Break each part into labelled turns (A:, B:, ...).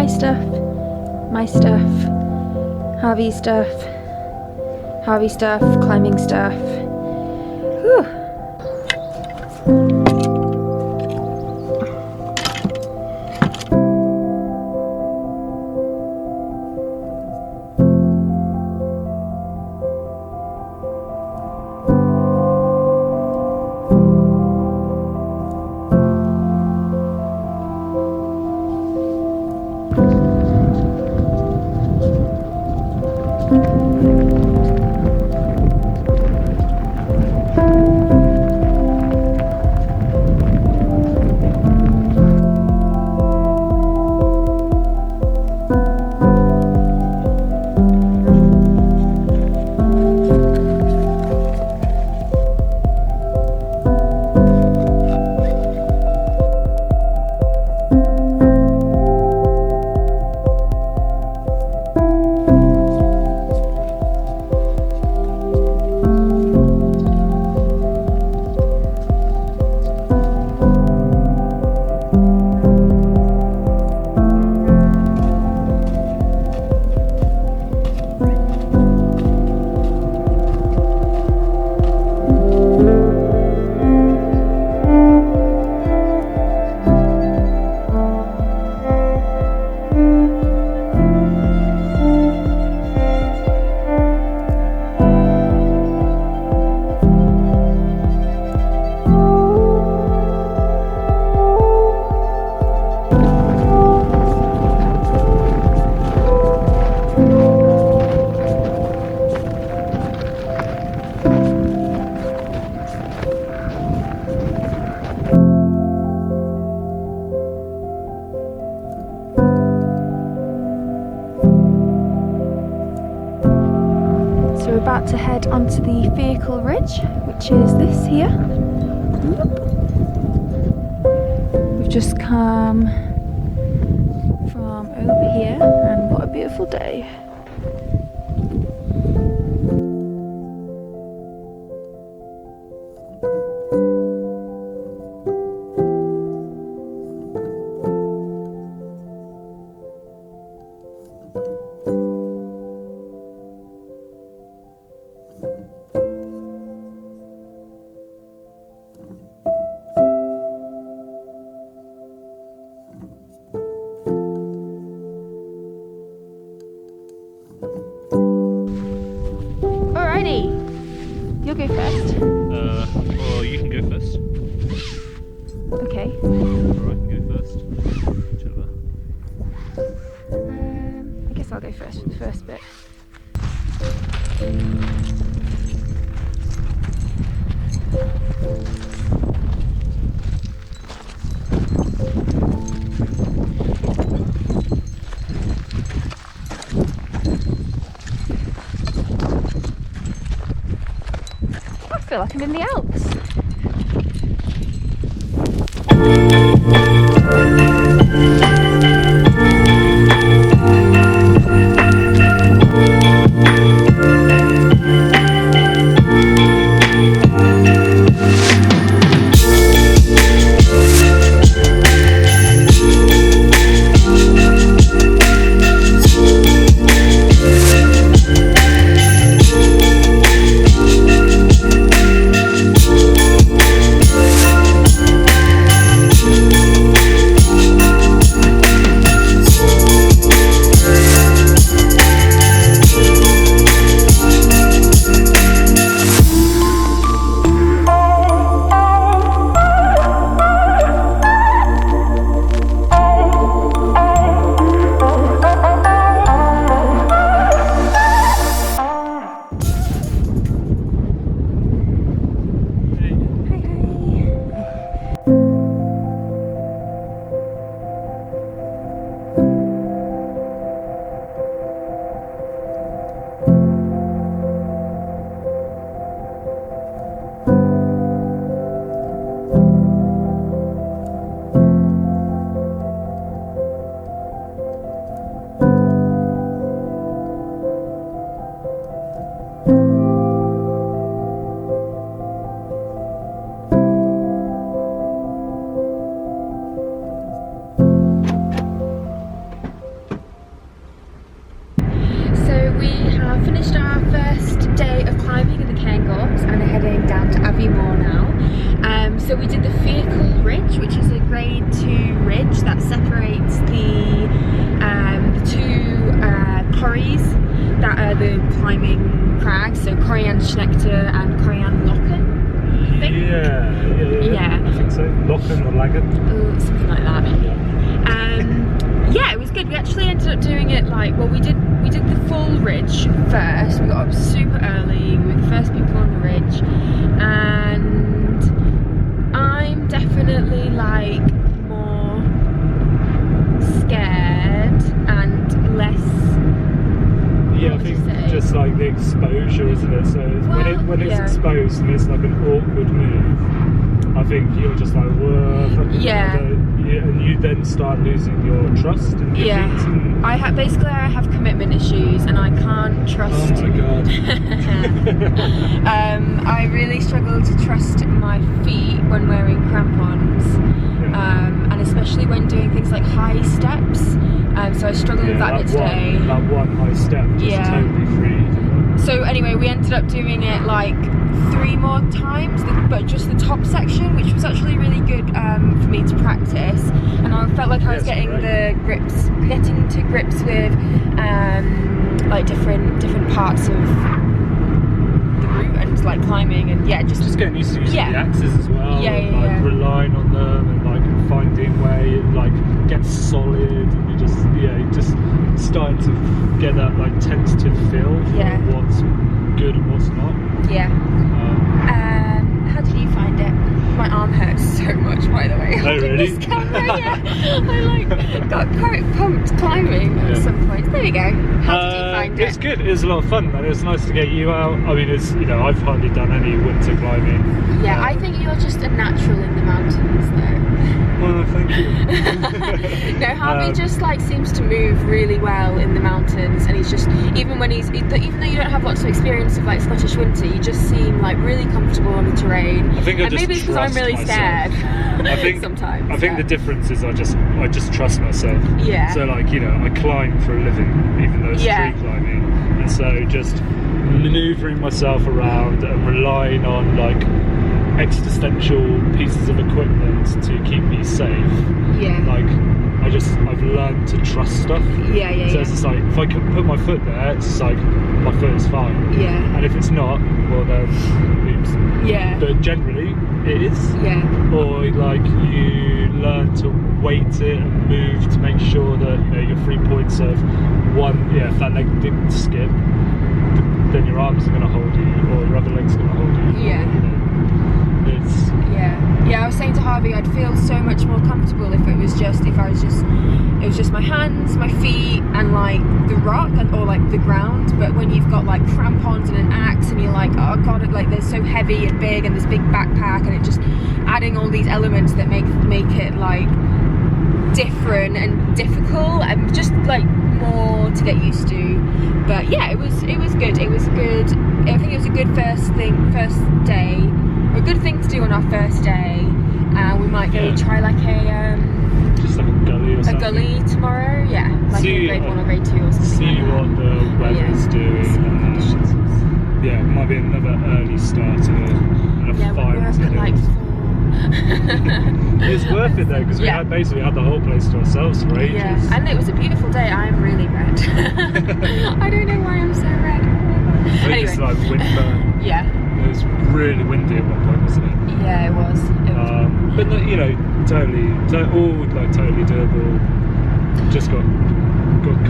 A: stuff, my stuff, Harvey's stuff, Harvey stuff, climbing stuff. Whew. So we're about to head onto the Fiacaill Ridge, which is this here. We've just come from over here, and what a beautiful day. You'll go first.
B: Well, you can go first.
A: Okay.
B: Or I can go first. Whichever.
A: I guess I'll go first for the first bit. I feel like I'm in the Alps.
C: Lagan or Lagan?
A: Something like that. Yeah, it was good. We actually ended up doing it like, well, we did the full ridge first. We got up super early. We were the first people on the ridge, and I'm definitely like more scared and less.
C: Yeah, I think just like the exposure, isn't it? So when it's exposed and it's like an awkward move, I think you're just like, whoa. And you then start losing your trust and your feet. And
A: I have commitment issues, and I can't trust.
C: Oh my god.
A: I really struggle to trust my feet when wearing crampons, and especially when doing things like high steps. So I struggled with that today.
C: That one high step just totally freed.
A: So anyway, we ended up doing it like 3 more times, but just the top section, which was actually really good for me to practice. And I felt like I was getting to grips with like different parts of the route and like climbing and just
C: getting used to using the axes as well. Relying on them and like finding where it like gets solid, and you just starting to get that like tentative feel for what's good and what's not.
A: How did you find it? My arm hurts so much, by the way.
C: Oh really?
A: This camera, I like got quite pumped climbing at some point. There we go. How did you find it?
C: It's good. It was a lot of fun, and it was nice to get you out. I mean, it's I've hardly done any winter climbing.
A: Yeah, I think you're just a natural in the mountains, though.
C: Well, thank you.
A: No, Harvey just like seems to move really well in the mountains, and he's just even though you don't have lots of experience of like Scottish winter, you just seem like really comfortable on the terrain.
C: I think
A: maybe it's because I'm really scared.
C: I think
A: sometimes.
C: I think the difference is I just trust myself.
A: Yeah.
C: So like I climb for a living, even though it's tree climbing, and so just manoeuvring myself around and relying on like existential pieces of equipment to keep me safe. I've learned to trust stuff. So it's just like, if I can put my foot there, it's just like my foot is fine. And if it's not, well then oops. But generally it is. Or like you learn to weight it and move to make sure that your 3 points of one, if that leg didn't skip, then your arms are going to hold you, or your other leg's going to hold you. I was saying to Harvey, I'd feel so much more comfortable if it was just my hands, my feet, and like the rock or like the ground. But when you've got like crampons and an axe, and you're like, oh god, they're so heavy and big, and this big backpack, and it just adding all these elements that make it like different and difficult and just like more to get used to. But it was good. It was good. I think it was a good first day. A good thing to do on our first day. We might go try like just like a gully or something.
A: A gully tomorrow, like
C: see,
A: a grade 1 or grade 2 or something.
C: See what the weather's doing. It might be another early start and a fire.
A: We're up at like 4.
C: It's worth it though, because we had the whole place to ourselves for ages.
A: And it was a beautiful day. I am really red. I don't know why I'm so red.
C: I think it's like windburn. It was really windy at one point, wasn't it?
A: Yeah, it was.
C: But totally doable. Just got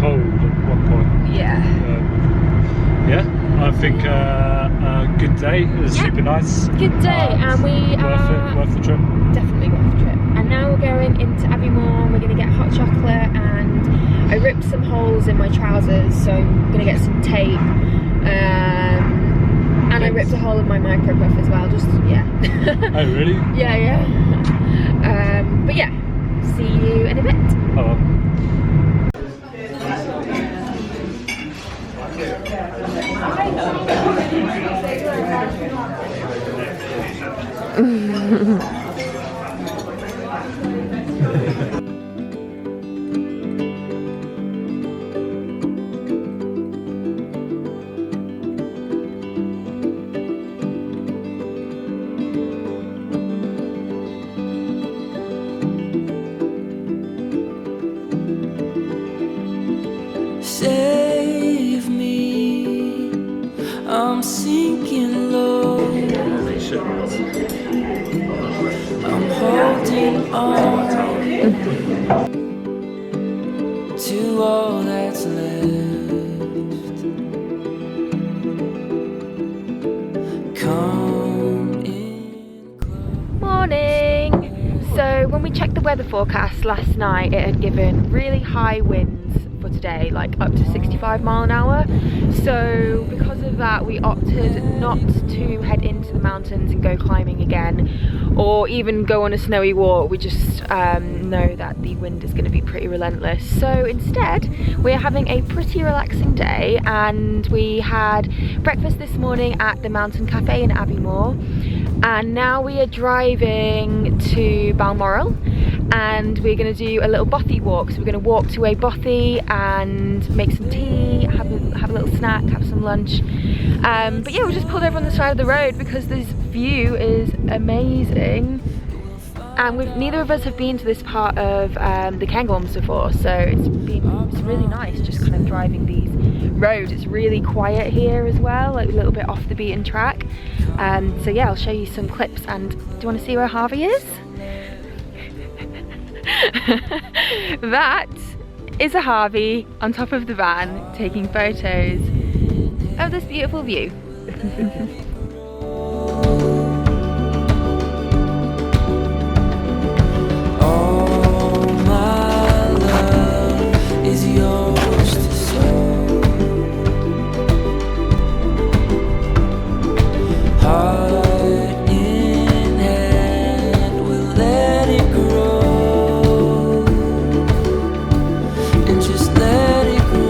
C: cold at one point. I think a good day. It was super nice.
A: Good day, and we
C: worth the trip.
A: Definitely worth the trip. And now we're going into Aviemore. We're going to get hot chocolate, and I ripped some holes in my trousers, so I'm going to get some tape. And I ripped a hole in my micro puff as well. Oh
C: really?
A: But see you in a bit.
C: Oh.
D: Save me, I'm sinking low.
B: shit.
D: I'm holding on to all that's left. Come in close.
C: Morning! So when we checked the weather forecast last night, it had given really high winds for today, like up to 65 mile an hour. So because of that, we opted not to head into the mountains and go climbing again, or even go on a snowy walk. We just know that the wind is going to be pretty relentless. So instead, we're having a pretty relaxing day, and we had breakfast this morning at the Mountain Cafe in Aviemore, and now we are driving to Balmoral, and we're going to do a little Bothy walk. So we're going to walk to a Bothy and make some tea, have a little snack, have some lunch. But yeah, we just pulled over on the side of the road because this view is amazing. And neither of us have been to this part of the Cairngorms before, so it's really nice just kind of driving these roads. It's really quiet here as well, like a little bit off the beaten track. So yeah, I'll show you some clips. And do you want to see where Harvey is? That is a Harvey on top of the van taking photos of this beautiful view.
D: All my love is yours to sow. Heart in hand, we'll let it grow, and just let it grow.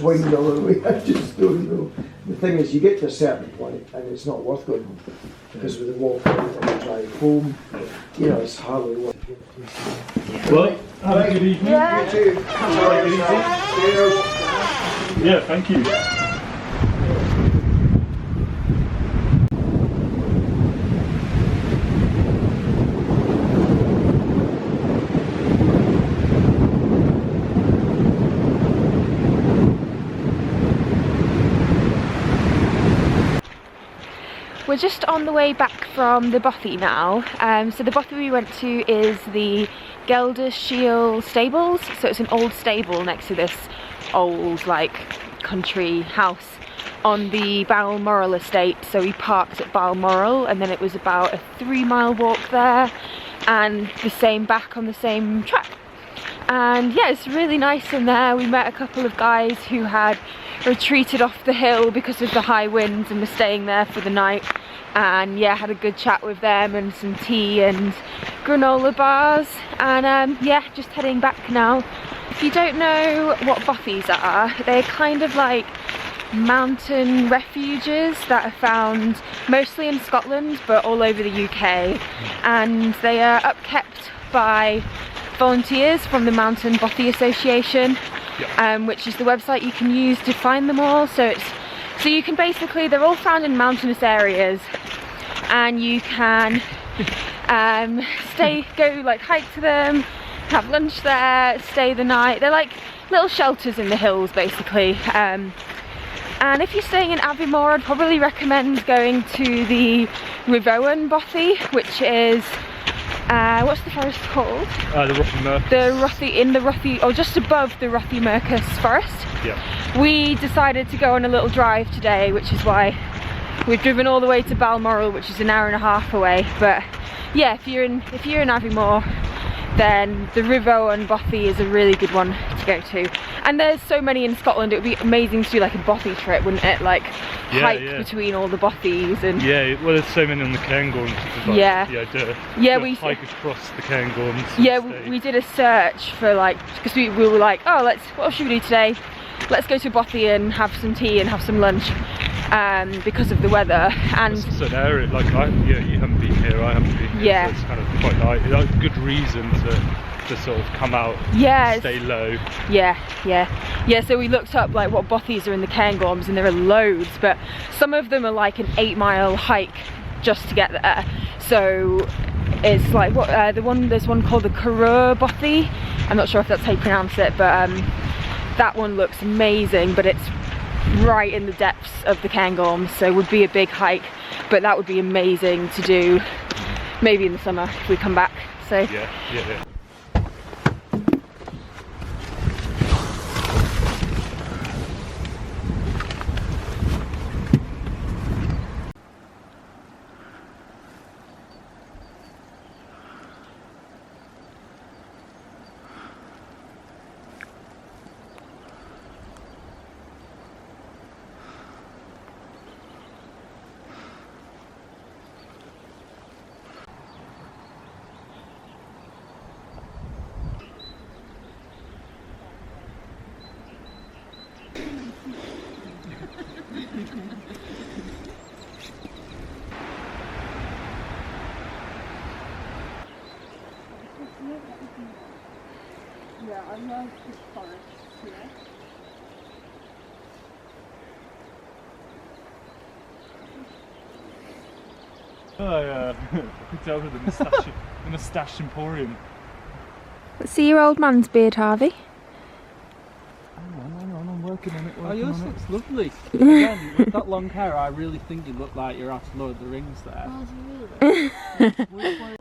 E: Window, I just don't know. The thing is, you get to a certain point and it's not worth going home, because with the walk out and the drive home, you know, it's hardly worth it.
B: Well, have a good evening.
E: You too. Cheers.
B: Yeah, thank you.
C: We're just on the way back from the Bothy now. So the Bothy we went to is the Gelder Shiel Stables. So it's an old stable next to this old like country house on the Balmoral Estate. So we parked at Balmoral, and then it was about a 3-mile walk there and the same back on the same track. And yeah, it's really nice in there. We met a couple of guys who had retreated off the hill because of the high winds and were staying there for the night, and yeah, had a good chat with them and some tea and granola bars, and yeah, just heading back now. If you don't know what Bothys are, they're kind of like mountain refuges that are found mostly in Scotland but all over the UK, and they are upkept by volunteers from the Mountain Bothy Association, which is the website you can use to find them all. So you can basically, they're all found in mountainous areas, and you can go like hike to them, have lunch there, stay the night. They're like little shelters in the hills basically. And if you're staying in Aviemore, I'd probably recommend going to the Rivoan Bothy, which is what's the forest called?
B: The Rothy
C: The Rothy, or just above the Rothy forest.
B: Yeah.
C: We decided to go on a little drive today, which is why we've driven all the way to Balmoral, which is an hour and a half away. But yeah, if you're in Aviemore, then the Rivoan Bothy is a really good one to go to. And there's so many in Scotland, it would be amazing to do like a Bothy trip, wouldn't it? Like hike between all the Bothys and...
B: Yeah, well there's so many on the Cairngorms. Like, we hike across the Cairngorms.
C: Yeah, we did a search for like, because we were like, oh, what should we do today? Let's go to Bothy and have some tea and have some lunch. Because of the weather, and
B: it's an area like you haven't been here, I haven't been here,
C: yeah,
B: so it's kind of quite nice. It's a good reason to sort of come out, and stay low. Yeah. So we looked up like what Bothys are in the Cairngorms, and there are loads, but some of them are like an 8-mile hike just to get there. So it's like there's one called the Cairngorms Bothy. I'm not sure if that's how you pronounce it, but that one looks amazing, but it's right in the depths of the Cairngorms, so it would be a big hike, but that would be amazing to do maybe in the summer if we come back. So yeah.
C: Yeah, I love this forest here.
B: I could tell with the moustache emporium.
C: Let's see your old man's beard, Harvey.
B: Hang on, I'm working on it.
F: Oh, yours looks lovely. Again, with that long hair, I really think you look like you're out of Lord of the Rings there.
C: Oh, do you really?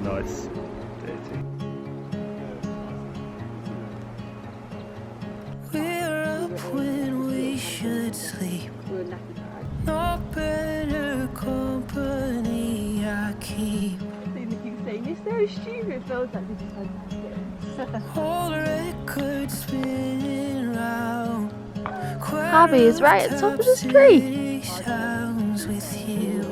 B: Nice.
D: We're up when we should sleep. No better company I keep. All records spinning round.
C: Harvey is right at the top of this tree.
D: Sounds with you.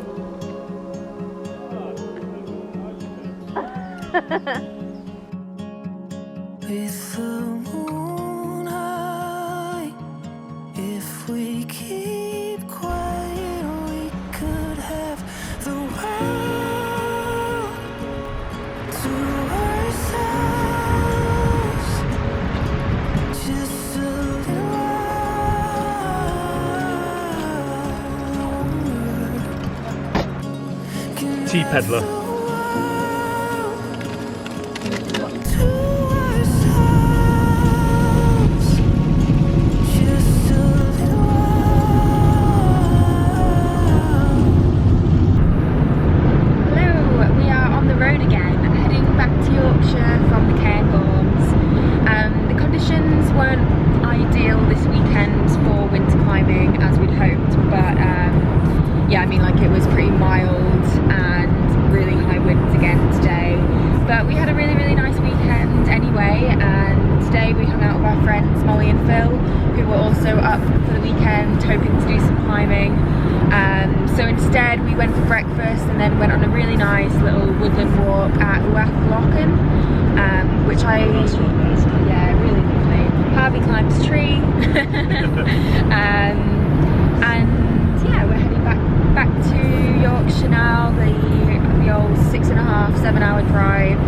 D: With the moon high, if we keep quiet, we could have the world to ourselves. Just a little while.
B: Tea peddler.
C: But we had a really, really nice weekend anyway, and today we hung out with our friends Mollie and Phil, who were also up for the weekend hoping to do some climbing. So instead we went for breakfast and then went on a really nice little woodland walk at Uath Lochans, which yeah, really lovely. Harvey climbed a tree. And yeah, we're heading back to Yorkshire now, the old 6.5, 7 hour drive,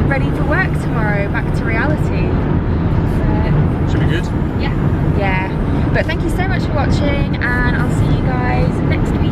C: ready for work tomorrow, back to reality.
F: Should be good.
C: Yeah. But thank you so much for watching, and I'll see you guys next week.